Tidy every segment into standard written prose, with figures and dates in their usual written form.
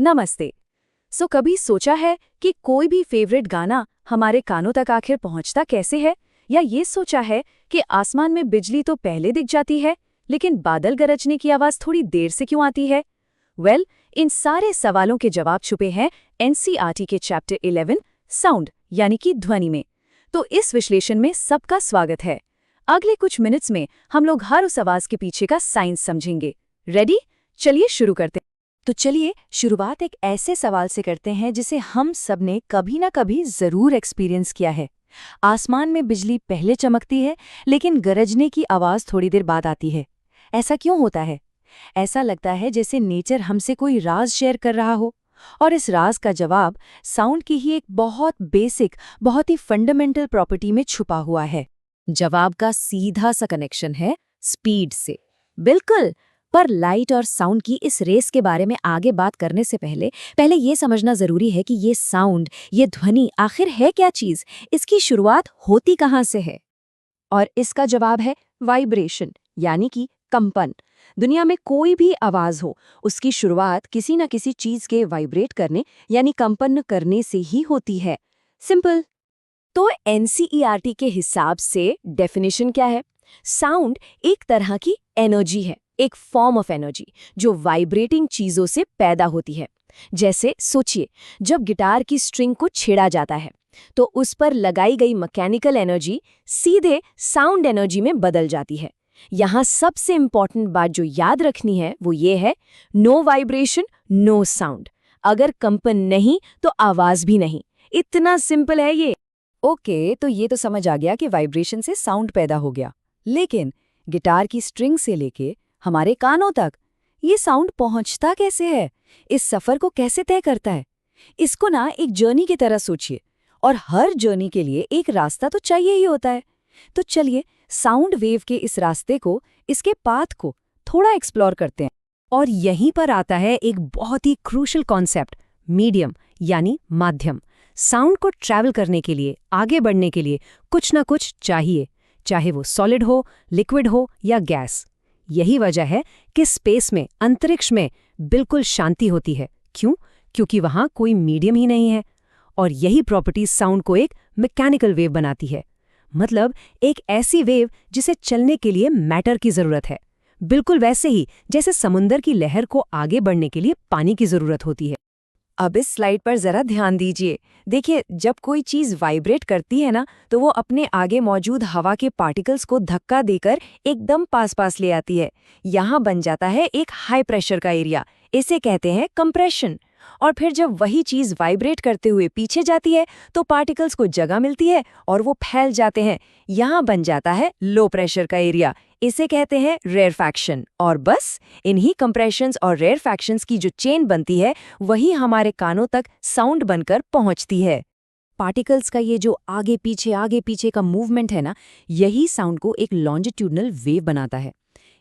नमस्ते। कभी सोचा है कि कोई भी फेवरेट गाना हमारे कानों तक आखिर पहुंचता कैसे है? या ये सोचा है कि आसमान में बिजली तो पहले दिख जाती है, लेकिन बादल गरजने की आवाज थोड़ी देर से क्यों आती है? इन सारे सवालों के जवाब छुपे हैं एनसीईआरटी के चैप्टर 11 साउंड यानी कि ध्वनि में। तो इस विश्लेषण में सबका स्वागत है। अगले कुछ मिनट्स में हम लोग हर उस आवाज के पीछे का साइंस समझेंगे। रेडी? चलिए शुरू करते हैं। तो चलिए शुरुआत एक ऐसे सवाल से करते हैं जिसे हम सब ने कभी ना कभी जरूर एक्सपीरियंस किया है। आसमान में बिजली पहले चमकती है, लेकिन गरजने की आवाज थोड़ी देर बाद आती है। ऐसा क्यों होता है? ऐसा लगता है जैसे नेचर हमसे कोई राज शेयर कर रहा हो। और इस राज का जवाब साउंड की ही एक बहुत बेसिक, बहुत ही फंडामेंटल प्रॉपर्टी में छुपा हुआ है। जवाब का सीधा सा कनेक्शन है स्पीड से। बिल्कुल। पर लाइट और साउंड की इस रेस के बारे में आगे बात करने से पहले ये समझना जरूरी है कि ये साउंड, ये ध्वनि आखिर है क्या चीज, इसकी शुरुआत होती कहाँ से है? और इसका जवाब है वाइब्रेशन, यानी कि कंपन। दुनिया में कोई भी आवाज हो, उसकी शुरुआत किसी न किसी चीज के वाइब्रेट करने यानी कंपन करने से ही होती है। सिंपल। तो एनसीईआरटी के हिसाब से डेफिनेशन क्या है? साउंड एक तरह की एनर्जी है, एक फॉर्म ऑफ एनर्जी जो वाइब्रेटिंग चीजों से पैदा होती है। जैसे सोचिए, जब गिटार की स्ट्रिंग को छेड़ा जाता है तो उस पर लगाई गई मैकेनिकल एनर्जी सीधे साउंड एनर्जी में बदल जाती है। यहाँ सबसे इंपॉर्टेंट बात जो याद रखनी है वो ये है, नो वाइब्रेशन नो साउंड। अगर कंपन नहीं तो आवाज भी नहीं। इतना सिंपल है ये। ओके, तो ये तो समझ आ गया कि वाइब्रेशन से साउंड पैदा हो गया, लेकिन गिटार की स्ट्रिंग से लेके हमारे कानों तक ये साउंड पहुंचता कैसे है? इस सफर को कैसे तय करता है? इसको ना एक जर्नी की तरह सोचिए, और हर जर्नी के लिए एक रास्ता तो चाहिए ही होता है। तो चलिए साउंड वेव के इस रास्ते को, इसके पाथ को थोड़ा एक्सप्लोर करते हैं। और यहीं पर आता है एक बहुत ही क्रूशल कॉन्सेप्ट, मीडियम यानी माध्यम। साउंड को ट्रैवल करने के लिए, आगे बढ़ने के लिए कुछ ना कुछ चाहिए, चाहे वो सॉलिड हो, लिक्विड हो या गैस। यही वजह है कि स्पेस में, अंतरिक्ष में बिल्कुल शांति होती है। क्यों? क्योंकि वहां कोई मीडियम ही नहीं है। और यही प्रॉपर्टी साउंड को एक मैकेनिकल वेव बनाती है। मतलब एक ऐसी वेव जिसे चलने के लिए मैटर की जरूरत है, बिल्कुल वैसे ही जैसे समुंदर की लहर को आगे बढ़ने के लिए पानी की जरूरत होती है। अब इस स्लाइड पर जरा ध्यान दीजिए। देखिए, जब कोई चीज वाइब्रेट करती है ना, तो वो अपने आगे मौजूद हवा के पार्टिकल्स को धक्का देकर एकदम पास ले आती है। यहाँ बन जाता है एक हाई प्रेशर का एरिया, इसे कहते हैं कंप्रेशन। और फिर जब वही चीज वाइब्रेट करते हुए पीछे जाती है तो पार्टिकल्स को जगह मिलती है और वो फैल जाते हैं। यहाँ बन जाता है लो प्रेशर का एरिया, इसे कहते हैं रेयरफैक्शन। और बस इन्हीं कंप्रेशंस और रेयरफैक्शंस की जो चेन बनती है, वही हमारे कानों तक साउंड बनकर पहुंचती है। पार्टिकल्स का ये जो आगे पीछे का मूवमेंट है ना, यही साउंड को एक लॉन्जिट्यूडनल वेव बनाता है।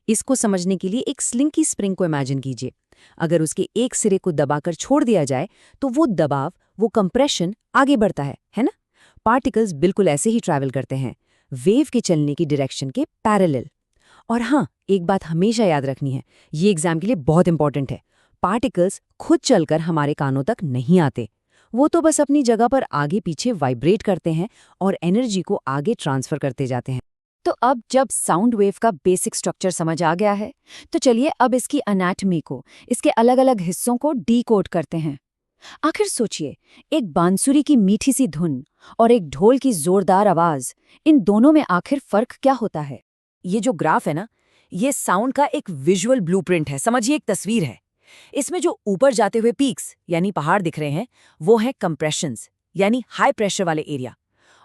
इसको समझने के लिए एक स्लिंकी स्प्रिंग को इमेजिन कीजिए। अगर उसके एक सिरे को दबाकर छोड़ दिया जाए तो वो दबाव, वो कंप्रेशन आगे बढ़ता है ना? पार्टिकल्स बिल्कुल ऐसे ही ट्रैवल करते हैं, वेव के चलने की डायरेक्शन के पैरेलल। और हाँ, एक बात हमेशा याद रखनी है, ये एग्जाम के लिए बहुत इंपॉर्टेंट है। पार्टिकल्स खुद चलकर हमारे कानों तक नहीं आते, वो तो बस अपनी जगह पर आगे पीछे वाइब्रेट करते हैं और एनर्जी को आगे ट्रांसफर करते जाते हैं। तो अब जब साउंड वेव का बेसिक स्ट्रक्चर समझ आ गया है, तो चलिए अब इसकी एनाटॉमी को, इसके अलग अलग हिस्सों को डीकोड करते हैं। आखिर सोचिए, एक बांसुरी की मीठी सी धुन और एक ढोल की जोरदार आवाज, इन दोनों में आखिर फर्क क्या होता है? ये जो ग्राफ है ना, ये साउंड का एक विजुअल ब्लूप्रिंट है। समझिए, एक तस्वीर है। इसमें जो ऊपर जाते हुए पीक्स यानी पहाड़ दिख रहे हैं, वो हैं कंप्रेशंस यानी हाई प्रेशर वाले एरिया।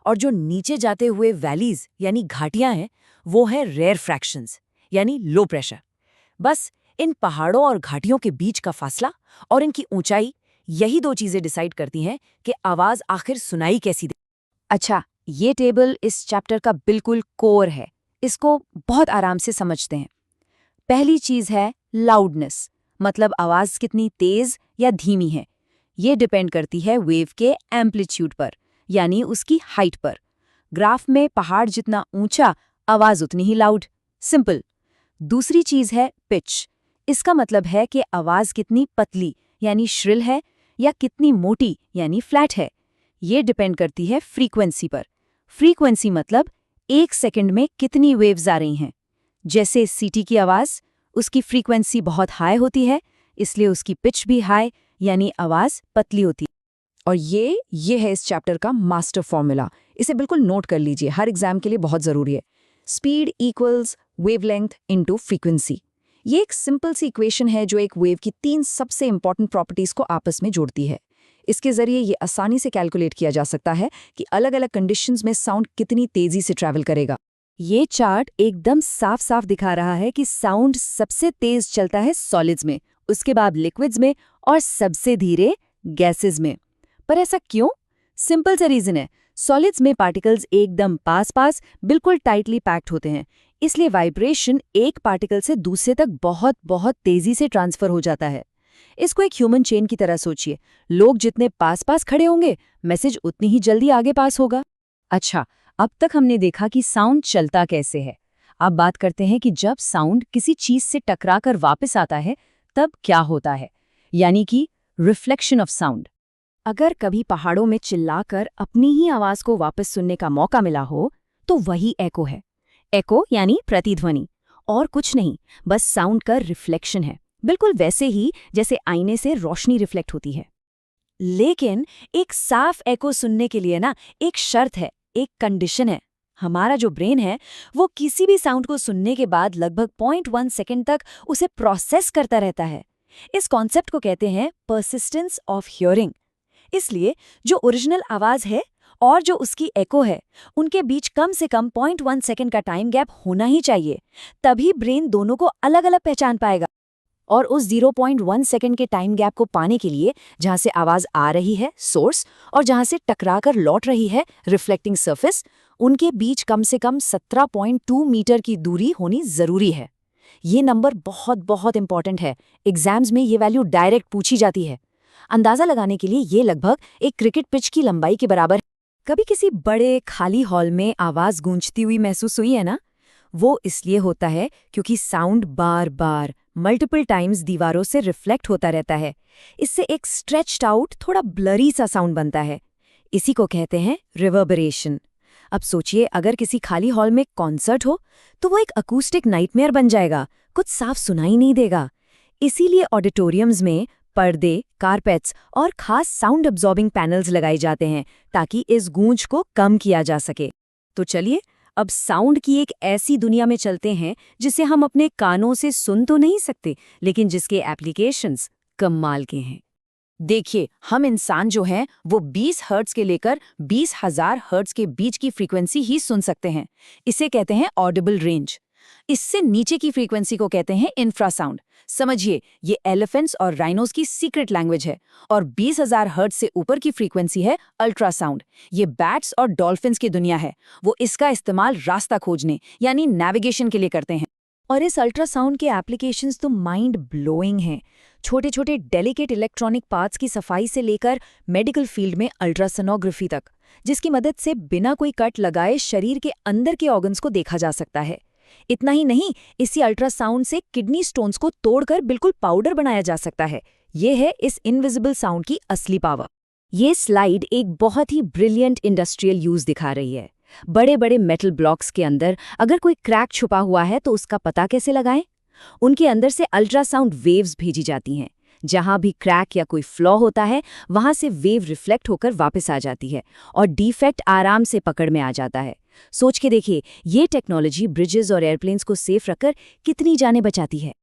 और जो नीचे जाते हुए वैलीज यानी घाटियां हैं, वो हैं रेयर फ्रैक्शंस यानी लो प्रेशर। बस इन पहाड़ों और घाटियों के बीच का फासला और इनकी ऊंचाई, यही दो चीजें डिसाइड करती हैं कि आवाज आखिर सुनाई कैसी दे। अच्छा, ये टेबल इस चैप्टर का बिल्कुल कोर है। इसको बहुत आराम से समझते हैं। पहली चीज है लाउडनेस, मतलब आवाज कितनी तेज या धीमी है। ये डिपेंड करती है वेव के एम्पलीट्यूड पर, यानी उसकी हाइट पर। ग्राफ में पहाड़ जितना ऊंचा, आवाज उतनी ही लाउड। सिंपल। दूसरी चीज है पिच। इसका मतलब है कि आवाज कितनी पतली यानी श्रिल है या कितनी मोटी यानी फ्लैट है, ये डिपेंड करती है फ्रीक्वेंसी पर। फ्रीक्वेंसी मतलब 1 सेकंड में कितनी वेव्स आ रही हैं। जैसे सीटी की आवाज़, उसकी फ्रीक्वेंसी बहुत हाई होती है, इसलिए उसकी पिच भी हाई यानी आवाज़ पतली होती है। और ये है इस चैप्टर का मास्टर फॉर्मूला। इसे बिल्कुल नोट कर लीजिए, हर एग्जाम के लिए बहुत ज़रूरी है। Speed equals wavelength into frequency. ये एक सिंपल सी इक्वेशन है जो एक वेव की 3 सबसे इंपॉर्टेंट प्रॉपर्टीज को आपस में जोड़ती है। इसके जरिए ये आसानी से कैलकुलेट किया जा सकता है कि अलग-अलग कंडीशंस में साउंड कितनी तेजी से ट्रैवल करेगा। ये चार्ट एकदम साफ साफ दिखा रहा है कि साउंड सबसे तेज चलता है सॉलिड्स में, उसके बाद लिक्विड्स में और सबसे धीरे गैसेस में। पर ऐसा क्यों? सिंपल सा रीजन है, सॉलिड्स में पार्टिकल्स एकदम पास बिल्कुल टाइटली पैक्ड होते हैं, इसलिए वाइब्रेशन एक पार्टिकल से दूसरे तक बहुत बहुत तेजी से ट्रांसफर हो जाता है। इसको एक ह्यूमन चेन की तरह सोचिए, लोग जितने पास खड़े होंगे मैसेज उतनी ही जल्दी आगे पास होगा। अच्छा, अब तक हमने देखा कि साउंड चलता कैसे है। अब बात करते हैं कि जब साउंड किसी चीज से टकराकर वापस आता है तब क्या होता है, यानी कि रिफ्लेक्शन ऑफ साउंड। अगर कभी पहाड़ों में चिल्लाकर अपनी ही आवाज को वापस सुनने का मौका मिला हो तो वही एको है। एको यानी प्रतिध्वनि, और कुछ नहीं, बस साउंड का रिफ्लेक्शन है, बिल्कुल वैसे ही जैसे आईने से रोशनी रिफ्लेक्ट होती है। लेकिन एक साफ एको सुनने के लिए एक शर्त है, एक कंडीशन है। हमारा जो ब्रेन है वो किसी भी साउंड को सुनने के बाद लगभग 0.1 सेकंड तक उसे प्रोसेस करता रहता है। इस कॉन्सेप्ट को कहते हैं परसिस्टेंस ऑफ हियरिंग। इसलिए जो ओरिजिनल आवाज है और जो उसकी एको है, उनके बीच कम से कम 0.1 सेकंड का टाइम गैप होना ही चाहिए, तभी ब्रेन दोनों को अलग अलग पहचान पाएगा। और उस 0.1 सेकंड के टाइम गैप को पाने के लिए जहां से आवाज आ रही है सोर्स और जहां से टकराकर लौट रही है रिफ्लेक्टिंग सरफेस, उनके बीच कम से कम 17.2 मीटर की दूरी होनी जरूरी है। ये नंबर बहुत बहुत इंपॉर्टेंट है, एग्जाम्स में ये वैल्यू डायरेक्ट पूछी जाती है। अंदाजा लगाने के लिए ये लगभग एक क्रिकेट पिच की लंबाई के बराबर है। कभी किसी बड़े खाली हॉल में आवाज गूंजती हुई महसूस हुई है ना? वो इसलिए होता है क्योंकि साउंड बार बार मल्टीपल टाइम्स दीवारों से रिफ्लेक्ट होता रहता है। इससे एक स्ट्रेच्ड आउट थोड़ा ब्लरी सा साउंड बनता है। इसी को कहते हैं रिवर्बरेशन। अब सोचिए, अगर किसी खाली हॉल में कॉन्सर्ट हो तो वो एक अकूस्टिक नाइटमेयर बन जाएगा, कुछ साफ सुनाई नहीं देगा। इसीलिए ऑडिटोरियम्स में पर्दे, कारपेट्स और खास साउंड अब्जॉर्बिंग पैनल्स लगाए जाते हैं ताकि इस गूंज को कम किया जा सके। तो चलिए अब साउंड की एक ऐसी दुनिया में चलते हैं जिसे हम अपने कानों से सुन तो नहीं सकते, लेकिन जिसके एप्लीकेशंस कमाल के हैं। देखिए, हम इंसान जो हैं वो 20 हर्ट्ज के लेकर 20,000 हर्ट्ज के बीच की फ्रीक्वेंसी ही सुन सकते हैं। इसे कहते हैं ऑडिबल रेंज। इससे नीचे की फ्रीक्वेंसी को कहते हैं इंफ्रासाउंड। समझिए, ये एलिफेंट्स और राइनोस की सीक्रेट लैंग्वेज है। और 20,000 हर्ट्ज से ऊपर की फ्रीक्वेंसी है अल्ट्रासाउंड। ये बैट्स और डॉल्फिन्स की दुनिया है। वो इसका इस्तेमाल रास्ता खोजने यानी नेविगेशन के लिए करते हैं। और इस अल्ट्रासाउंड के एप्लीकेशंस तो माइंड ब्लोइंग हैं। छोटे छोटे डेलिकेट इलेक्ट्रॉनिक पार्ट्स की सफाई से लेकर मेडिकल फील्ड में अल्ट्रासोनोग्राफी तक, जिसकी मदद से बिना कोई कट लगाए शरीर के अंदर के ऑर्गन्स को देखा जा सकता है। इतना ही नहीं, इसी अल्ट्रासाउंड से किडनी स्टोन्स को तोड़कर बिल्कुल पाउडर बनाया जा सकता है। ये है इस इनविजिबल साउंड की असली पावर। ये स्लाइड एक बहुत ही ब्रिलियंट इंडस्ट्रियल यूज दिखा रही है। बड़े बड़े मेटल ब्लॉक्स के अंदर अगर कोई क्रैक छुपा हुआ है तो उसका पता कैसे लगाएं? उनके अंदर से अल्ट्रासाउंड वेव्स भेजी जाती हैं। जहां भी क्रैक या कोई फ्लॉ होता है वहां से वेव रिफ्लेक्ट होकर वापस आ जाती है और डिफेक्ट आराम से पकड़ में आ जाता है। सोच के देखिए, ये टेक्नोलॉजी ब्रिजेस और एयरप्लेन्स को सेफ रखकर कितनी जानें बचाती है।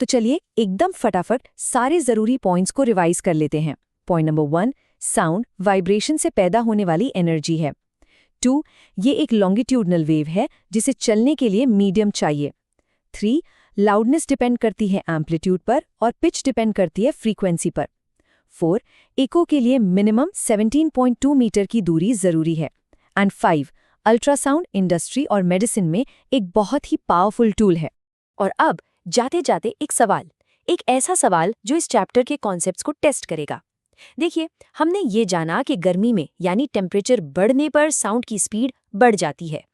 तो चलिए एकदम फटाफट सारे जरूरी पॉइंट्स को रिवाइज कर लेते हैं। पॉइंट नंबर 1, साउंड वाइब्रेशन से पैदा होने वाली एनर्जी है। 2, ये एक लॉन्गिट्यूडनल वेव है जिसे चलने के लिए मीडियम चाहिए। 3, लाउडनेस डिपेंड करती है एम्पलीट्यूड पर और पिच डिपेंड करती है फ्रीक्वेंसी पर। 4, इको के लिए मिनिमम 17.2 मीटर की दूरी जरूरी है। एंड 5, अल्ट्रासाउंड इंडस्ट्री और मेडिसिन में एक बहुत ही पावरफुल टूल है। और अब जाते जाते एक ऐसा सवाल जो इस चैप्टर के कॉन्सेप्ट्स को टेस्ट करेगा। देखिए, हमने ये जाना कि गर्मी में यानी टेम्परेचर बढ़ने पर साउंड की स्पीड बढ़ जाती है।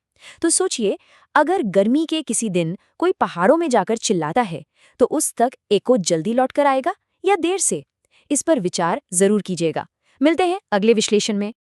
तो सोचिए, अगर गर्मी के किसी दिन कोई पहाड़ों में जाकर चिल्लाता है तो उस तक एको जल्दी लौट कर आएगा या देर से? इस पर विचार जरूर कीजिएगा। मिलते हैं अगले विश्लेषण में।